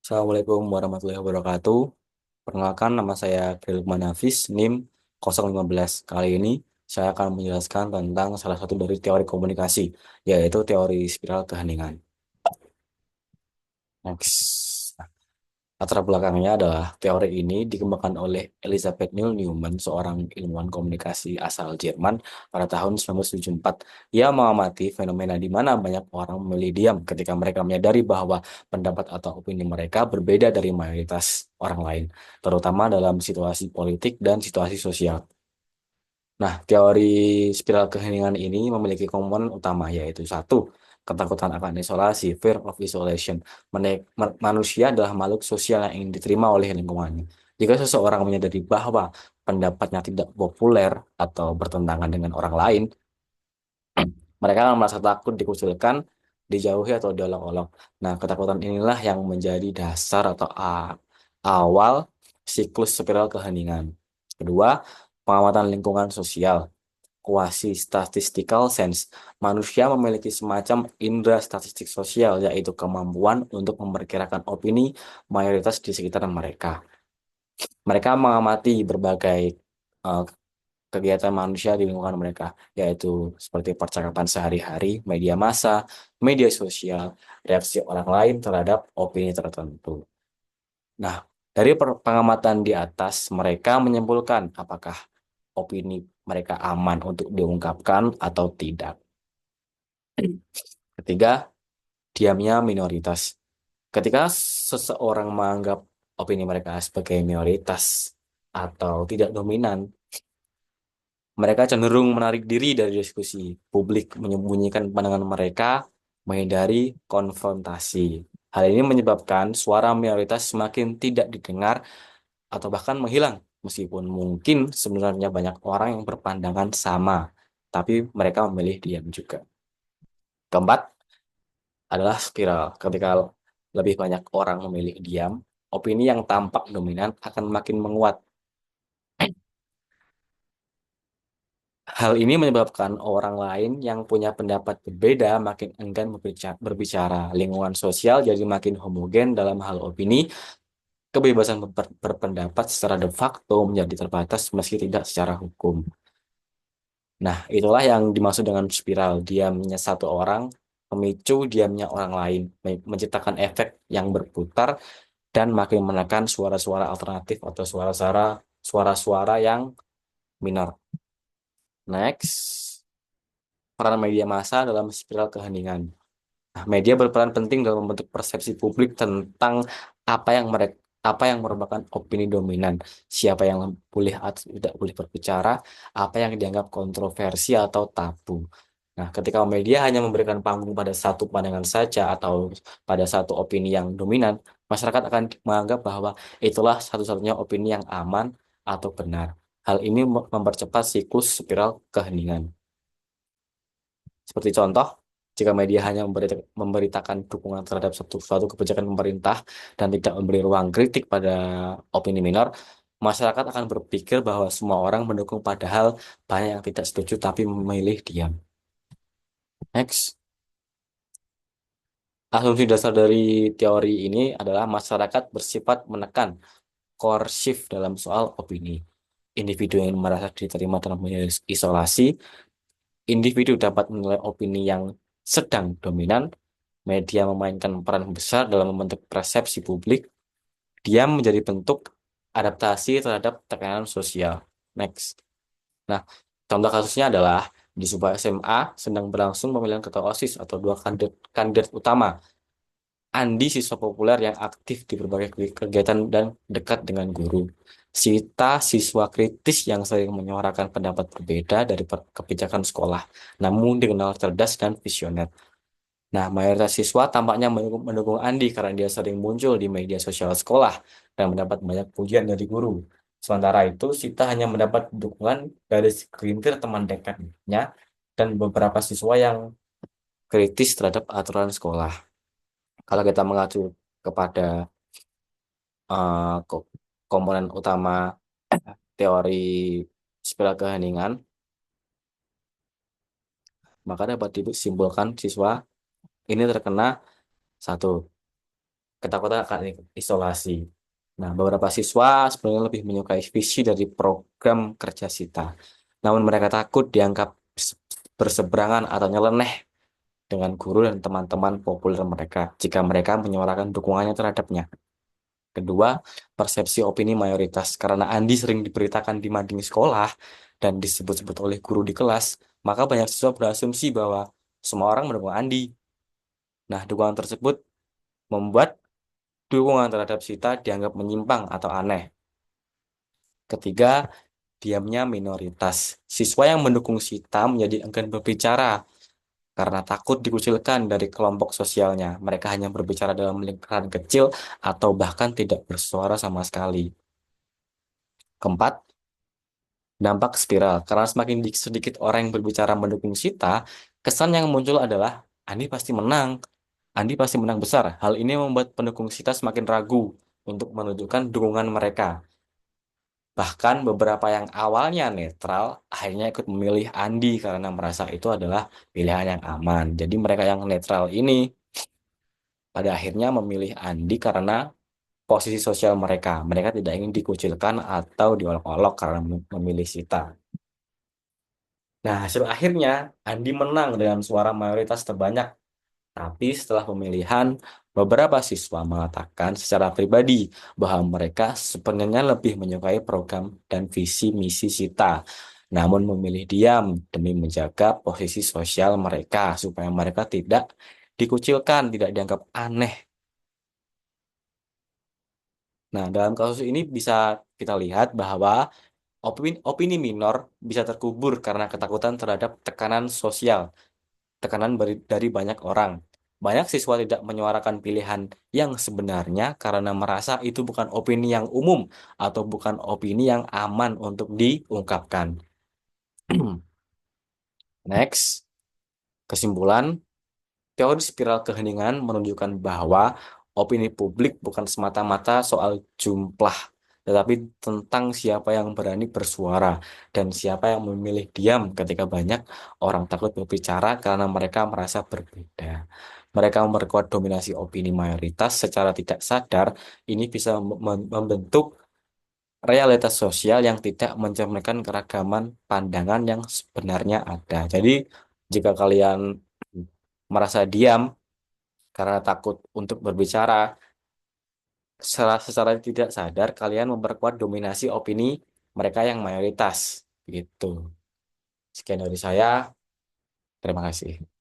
Assalamualaikum warahmatullahi wabarakatuh. Perkenalkan, nama saya Lukman Hafiz, NIM 015. Kali ini saya akan menjelaskan tentang salah satu dari teori komunikasi, yaitu teori spiral keheningan. Next. Latar belakangnya adalah teori ini dikembangkan oleh Elizabeth Neil Newman, seorang ilmuwan komunikasi asal Jerman pada tahun 1974. Ia mengamati fenomena di mana banyak orang memilih diam ketika mereka menyadari bahwa pendapat atau opini mereka berbeda dari mayoritas orang lain, terutama dalam situasi politik dan situasi sosial. Nah, teori spiral keheningan ini memiliki komponen utama, yaitu satu, ketakutan akan isolasi, fear of isolation. Manusia adalah makhluk sosial yang ingin diterima oleh lingkungannya. Jika seseorang menyadari bahwa pendapatnya tidak populer atau bertentangan dengan orang lain, mereka akan merasa takut dikucilkan, dijauhi atau diolok-olok. Nah, ketakutan inilah yang menjadi dasar atau awal siklus spiral keheningan. Kedua, pengamatan lingkungan sosial. Quasi-statistical sense. Manusia memiliki semacam indera statistik sosial, yaitu kemampuan untuk memperkirakan opini mayoritas di sekitar mereka. Mereka mengamati berbagai eh, kegiatan manusia di lingkungan mereka, yaitu seperti percakapan sehari-hari, media massa, media sosial, reaksi orang lain terhadap opini tertentu. Nah, dari pengamatan di atas, mereka menyimpulkan apakah opini mereka aman untuk diungkapkan atau tidak. Ketiga, diamnya minoritas. Ketika seseorang menganggap opini mereka sebagai minoritas atau tidak dominan, mereka cenderung menarik diri dari diskusi publik, menyembunyikan pandangan mereka, menghindari konfrontasi. Hal ini menyebabkan suara minoritas semakin tidak didengar atau bahkan menghilang, meskipun mungkin sebenarnya banyak orang yang berpandangan sama, tapi mereka memilih diam juga. Keempat adalah spiral. Ketika lebih banyak orang memilih diam, opini yang tampak dominan akan makin menguat. Hal ini menyebabkan orang lain yang punya pendapat berbeda makin enggan berbicara. Lingkungan sosial jadi makin homogen dalam hal opini. Kebebasan berpendapat secara de facto menjadi terbatas meski tidak secara hukum. Nah, itulah yang dimaksud dengan spiral. Diamnya satu orang memicu diamnya orang lain, menciptakan efek yang berputar dan makin menekan suara-suara alternatif atau suara-suara yang minor. Next, peran media massa dalam spiral keheningan. Nah, media berperan penting dalam membentuk persepsi publik tentang apa yang mereka apa yang merupakan opini dominan, siapa yang boleh atau tidak boleh berbicara, apa yang dianggap kontroversi atau tabu. Nah, ketika media hanya memberikan panggung pada satu pandangan saja atau pada satu opini yang dominan, masyarakat akan menganggap bahwa itulah satu-satunya opini yang aman atau benar. Hal ini mempercepat siklus spiral keheningan. Seperti contoh, jika media hanya memberitakan dukungan terhadap suatu kebijakan pemerintah dan tidak memberi ruang kritik pada opini minor, masyarakat akan berpikir bahwa semua orang mendukung padahal banyak yang tidak setuju tapi memilih diam. Next, asumsi dasar dari teori ini adalah masyarakat bersifat menekan, koersif dalam soal opini. Individu yang merasa diterima dalam isolasi, individu dapat menilai opini yang sedang dominan. Media memainkan peran besar dalam membentuk persepsi publik. Dia menjadi bentuk adaptasi terhadap tekanan sosial. Next. Nah, contoh kasusnya adalah di sebuah SMA sedang berlangsung pemilihan ketua OSIS atau dua kandidat utama. Andi, siswa populer yang aktif di berbagai kegiatan dan dekat dengan guru. Sita, siswa kritis yang sering menyuarakan pendapat berbeda dari kebijakan sekolah, namun dikenal cerdas dan visioner. Nah, mayoritas siswa tampaknya mendukung Andi karena dia sering muncul di media sosial sekolah dan mendapat banyak pujian dari guru. Sementara itu, Sita hanya mendapat dukungan dari segelintir teman dekatnya dan beberapa siswa yang kritis terhadap aturan sekolah. Kalau kita mengacu kepada eh, komponen utama teori spiral keheningan, maka dapat disimpulkan siswa ini terkena satu, ketakutan akan isolasi. Nah, beberapa siswa sebenarnya lebih menyukai visi dari program kerja Sita. Namun mereka takut dianggap berseberangan atau nyeleneh dengan guru dan teman-teman populer mereka jika mereka menyuarakan dukungannya terhadapnya. Kedua, persepsi opini mayoritas. Karena Andi sering diberitakan di mading sekolah dan disebut-sebut oleh guru di kelas, maka banyak siswa berasumsi bahwa semua orang mendukung Andi. Nah, dukungan tersebut membuat dukungan terhadap Sita dianggap menyimpang atau aneh. Ketiga, diamnya minoritas. Siswa yang mendukung Sita menjadi enggan berbicara karena takut dikucilkan dari kelompok sosialnya. Mereka hanya berbicara dalam lingkaran kecil atau bahkan tidak bersuara sama sekali. Keempat, dampak spiral. Karena semakin sedikit orang yang berbicara mendukung Sita, kesan yang muncul adalah Andi pasti menang. Andi pasti menang besar. Hal ini membuat pendukung Sita semakin ragu untuk menunjukkan dukungan mereka. Bahkan beberapa yang awalnya netral akhirnya ikut memilih Andi karena merasa itu adalah pilihan yang aman. Jadi mereka yang netral ini pada akhirnya memilih Andi karena posisi sosial mereka. Mereka tidak ingin dikucilkan atau diolok-olok karena memilih Sita. Nah, hasil akhirnya Andi menang dengan suara mayoritas terbanyak. Tapi setelah pemilihan, beberapa siswa mengatakan secara pribadi bahwa mereka sebenarnya lebih menyukai program dan visi misi Sita. Namun memilih diam demi menjaga posisi sosial mereka supaya mereka tidak dikucilkan, tidak dianggap aneh. Nah, dalam kasus ini bisa kita lihat bahwa opini minor bisa terkubur karena ketakutan terhadap tekanan sosial, tekanan dari banyak orang. Banyak siswa tidak menyuarakan pilihan yang sebenarnya karena merasa itu bukan opini yang umum atau bukan opini yang aman untuk diungkapkan. Next, kesimpulan. Teori spiral keheningan menunjukkan bahwa opini publik bukan semata-mata soal jumlah, tetapi tentang siapa yang berani bersuara dan siapa yang memilih diam ketika banyak orang takut berbicara karena mereka merasa berbeda. Mereka memperkuat dominasi opini mayoritas secara tidak sadar. Ini bisa membentuk realitas sosial yang tidak mencerminkan keragaman pandangan yang sebenarnya ada. Jadi, jika kalian merasa diam karena takut untuk berbicara, secara tidak sadar kalian memperkuat dominasi opini mereka yang mayoritas. Gitu. Sekian dari saya. Terima kasih.